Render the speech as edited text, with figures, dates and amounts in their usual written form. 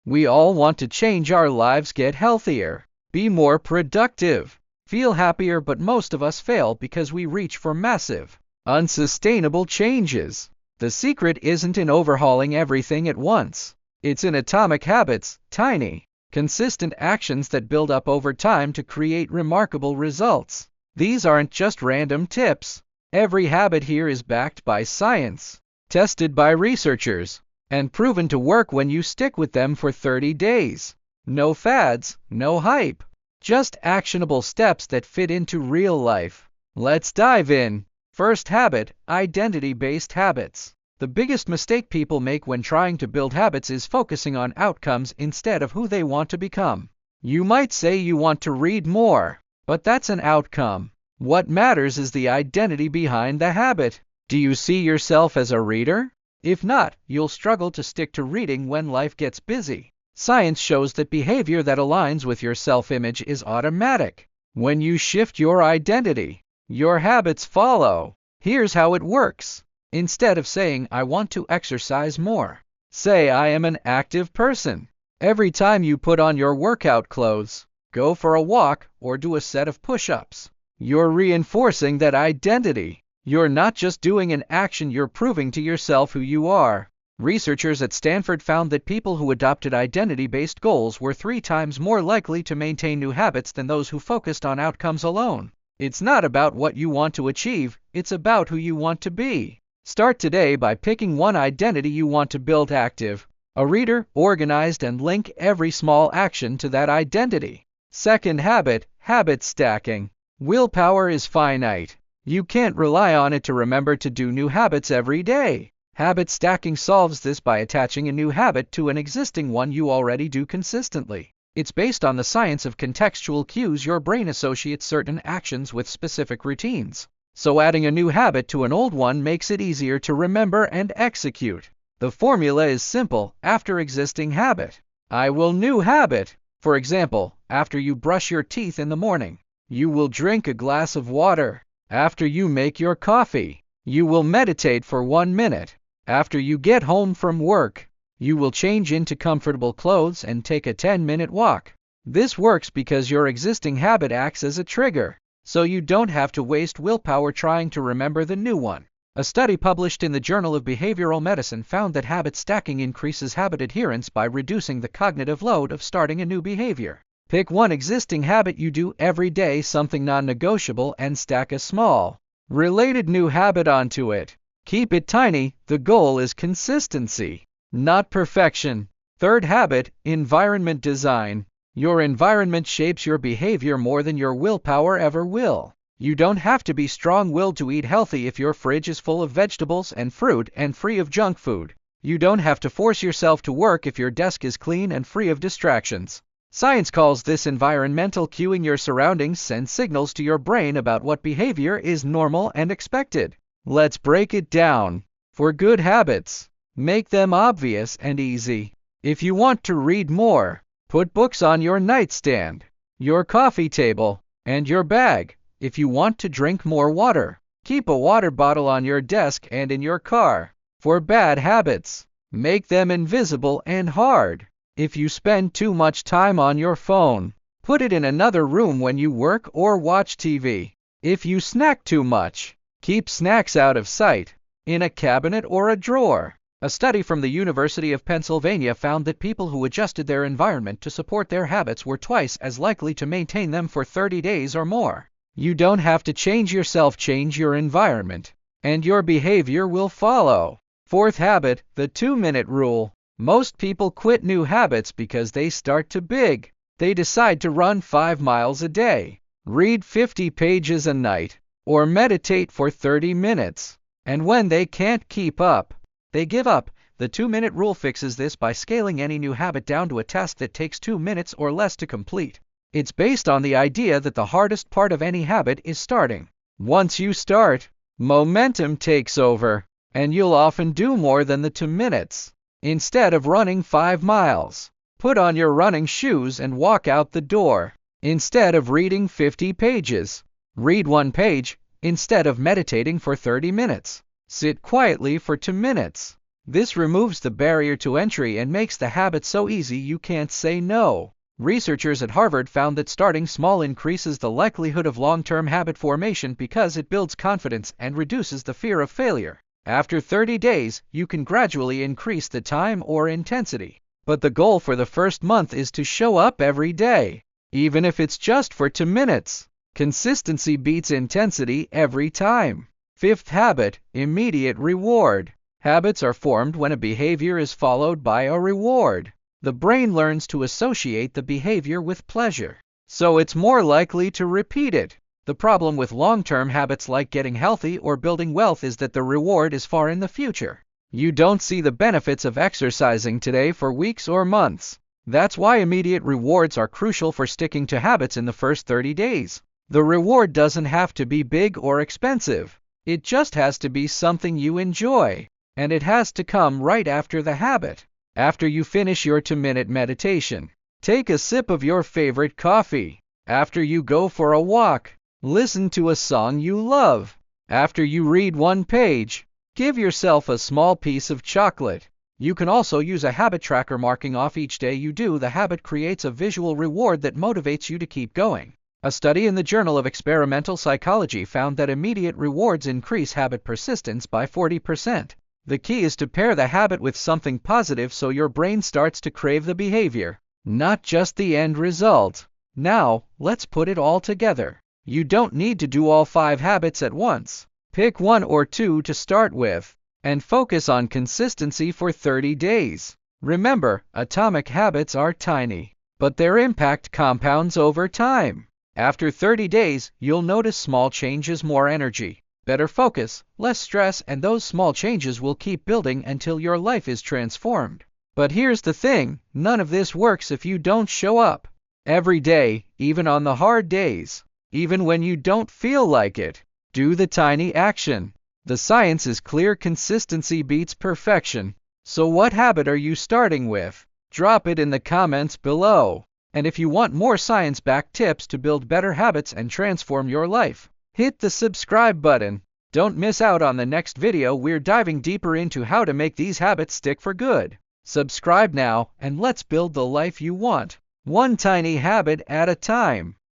We all want to change our lives, get healthier, be more productive, feel happier, but most of us fail because we reach for massive, unsustainable changes. The secret isn't in overhauling everything at once. It's in atomic habits, tiny, consistent actions that build up over time to create remarkable results. These aren't just random tips. Every habit here is backed by science, tested by researchers, and proven to work when you stick with them for 30 days. No fads, no hype, just actionable steps that fit into real life. Let's dive in. First habit, identity-based habits. The biggest mistake people make when trying to build habits is focusing on outcomes instead of who they want to become. You might say you want to read more, but that's an outcome. What matters is the identity behind the habit. Do you see yourself as a reader? If not, you'll struggle to stick to reading when life gets busy. Science shows that behavior that aligns with your self-image is automatic. When you shift your identity, your habits follow. Here's how it works. Instead of saying, "I want to exercise more," say, "I am an active person." Every time you put on your workout clothes, go for a walk, or do a set of push-ups, you're reinforcing that identity. You're not just doing an action, you're proving to yourself who you are. Researchers at Stanford found that people who adopted identity-based goals were 3 times more likely to maintain new habits than those who focused on outcomes alone. It's not about what you want to achieve, it's about who you want to be. Start today by picking one identity you want to build: active, a reader, organized, and link every small action to that identity. Second habit, habit stacking. Willpower is finite. You can't rely on it to remember to do new habits every day. Habit stacking solves this by attaching a new habit to an existing one you already do consistently. It's based on the science of contextual cues. Your brain associates certain actions with specific routines, so adding a new habit to an old one makes it easier to remember and execute. The formula is simple. After existing habit, I will new habit. For example, after you brush your teeth in the morning, you will drink a glass of water. After you make your coffee, you will meditate for 1 minute. After you get home from work, you will change into comfortable clothes and take a 10-minute walk. This works because your existing habit acts as a trigger, so you don't have to waste willpower trying to remember the new one. A study published in the Journal of Behavioral Medicine found that habit stacking increases habit adherence by reducing the cognitive load of starting a new behavior. Pick one existing habit you do every day, something non-negotiable, and stack a small, related new habit onto it. Keep it tiny. The goal is consistency, not perfection. Third habit, environment design. Your environment shapes your behavior more than your willpower ever will. You don't have to be strong-willed to eat healthy if your fridge is full of vegetables and fruit and free of junk food. You don't have to force yourself to work if your desk is clean and free of distractions. Science calls this environmental cueing. Your surroundings send signals to your brain about what behavior is normal and expected. Let's break it down. For good habits, make them obvious and easy. If you want to read more, put books on your nightstand, your coffee table, and your bag. If you want to drink more water, keep a water bottle on your desk and in your car. For bad habits, make them invisible and hard. If you spend too much time on your phone, put it in another room when you work or watch TV. If you snack too much, keep snacks out of sight, in a cabinet or a drawer. A study from the University of Pennsylvania found that people who adjusted their environment to support their habits were twice as likely to maintain them for 30 days or more. You don't have to change yourself, change your environment, and your behavior will follow. Fourth habit, the 2-minute rule. Most people quit new habits because they start too big. They decide to run 5 miles a day, read 50 pages a night, or meditate for 30 minutes. And when they can't keep up, they give up. The 2-minute rule fixes this by scaling any new habit down to a task that takes 2 minutes or less to complete. It's based on the idea that the hardest part of any habit is starting. Once you start, momentum takes over, and you'll often do more than the 2 minutes. Instead of running 5 miles, put on your running shoes and walk out the door. Instead of reading 50 pages, read 1 page. Instead of meditating for 30 minutes, sit quietly for 2 minutes. This removes the barrier to entry and makes the habit so easy you can't say no. Researchers at Harvard found that starting small increases the likelihood of long-term habit formation because it builds confidence and reduces the fear of failure. After 30 days, you can gradually increase the time or intensity. But the goal for the first month is to show up every day, even if it's just for 2 minutes. Consistency beats intensity every time. Fifth habit, immediate reward. Habits are formed when a behavior is followed by a reward. The brain learns to associate the behavior with pleasure, so it's more likely to repeat it. The problem with long-term habits like getting healthy or building wealth is that the reward is far in the future. You don't see the benefits of exercising today for weeks or months. That's why immediate rewards are crucial for sticking to habits in the first 30 days. The reward doesn't have to be big or expensive. It just has to be something you enjoy. And it has to come right after the habit. After you finish your 2-minute meditation, take a sip of your favorite coffee. After you go for a walk, listen to a song you love. After you read 1 page, give yourself a small piece of chocolate. You can also use a habit tracker. Marking off each day you do the habit creates a visual reward that motivates you to keep going. A study in the Journal of Experimental Psychology found that immediate rewards increase habit persistence by 40%. The key is to pair the habit with something positive so your brain starts to crave the behavior, not just the end result. Now, let's put it all together. You don't need to do all 5 habits at once. Pick 1 or 2 to start with, and focus on consistency for 30 days. Remember, atomic habits are tiny, but their impact compounds over time. After 30 days, you'll notice small changes: more energy, better focus, less stress, and those small changes will keep building until your life is transformed. But here's the thing, none of this works if you don't show up every day, even on the hard days, even when you don't feel like it. Do the tiny action. The science is clear: consistency beats perfection. So what habit are you starting with? Drop it in the comments below. And if you want more science-backed tips to build better habits and transform your life, hit the subscribe button. Don't miss out on the next video. We're diving deeper into how to make these habits stick for good. Subscribe now, and let's build the life you want, one tiny habit at a time.